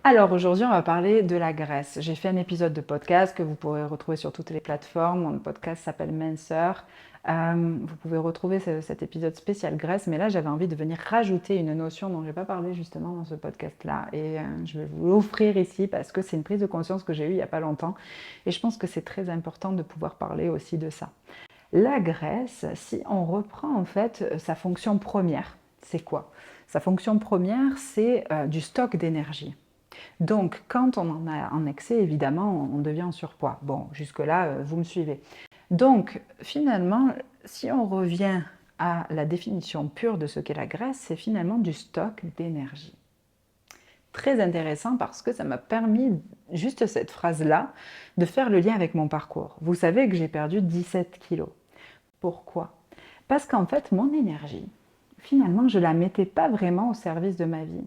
Alors aujourd'hui, on va parler de la graisse. J'ai fait un épisode de podcast que vous pourrez retrouver sur toutes les plateformes. Mon podcast s'appelle Minceur. Vous pouvez retrouver cet épisode spécial graisse, mais là j'avais envie de venir rajouter une notion dont je n'ai pas parlé justement dans ce podcast-là. Et je vais vous l'offrir ici parce que c'est une prise de conscience que j'ai eue il n'y a pas longtemps. Et je pense que c'est très important de pouvoir parler aussi de ça. La graisse, si on reprend en fait sa fonction première, c'est quoi? Sa fonction première, c'est du stock d'énergie. Donc, quand on en a en excès, évidemment, on devient en surpoids. Bon, jusque-là, vous me suivez. Donc, finalement, si on revient à la définition pure de ce qu'est la graisse, c'est finalement du stock d'énergie. Très intéressant parce que ça m'a permis, juste cette phrase-là, de faire le lien avec mon parcours. Vous savez que j'ai perdu 17 kilos. Pourquoi? Parce qu'en fait, mon énergie, finalement, je ne la mettais pas vraiment au service de ma vie.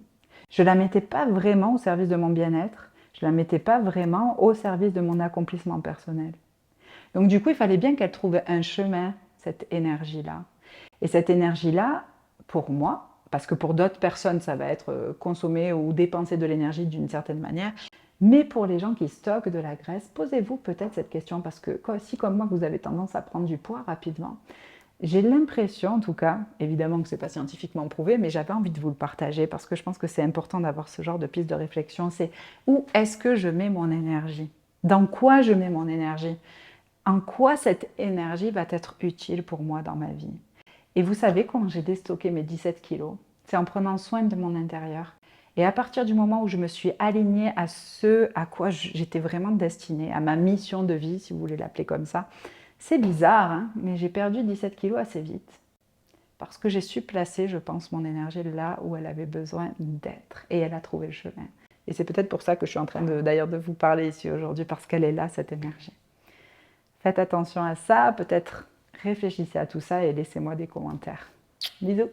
Je ne la mettais pas vraiment au service de mon bien-être. Je ne la mettais pas vraiment au service de mon accomplissement personnel. Donc du coup, il fallait bien qu'elle trouve un chemin, cette énergie-là. Et cette énergie-là, pour moi, parce que pour d'autres personnes, ça va être consommer ou dépenser de l'énergie d'une certaine manière, mais pour les gens qui stockent de la graisse, posez-vous peut-être cette question, parce que si comme moi, vous avez tendance à prendre du poids rapidement, j'ai l'impression, en tout cas, évidemment que ce n'est pas scientifiquement prouvé, mais j'avais envie de vous le partager parce que je pense que c'est important d'avoir ce genre de piste de réflexion. C'est où est-ce que je mets mon énergie? Dans quoi je mets mon énergie? En quoi cette énergie va être utile pour moi dans ma vie? Et vous savez, quand j'ai déstocké mes 17 kilos, c'est en prenant soin de mon intérieur. Et à partir du moment où je me suis alignée à ce à quoi j'étais vraiment destinée, à ma mission de vie, si vous voulez l'appeler comme ça, c'est bizarre, hein, mais j'ai perdu 17 kilos assez vite. Parce que j'ai su placer, je pense, mon énergie là où elle avait besoin d'être. Et elle a trouvé le chemin. Et c'est peut-être pour ça que je suis en train d'ailleurs de vous parler ici aujourd'hui, parce qu'elle est là, cette énergie. Faites attention à ça, peut-être réfléchissez à tout ça et laissez-moi des commentaires. Bisous!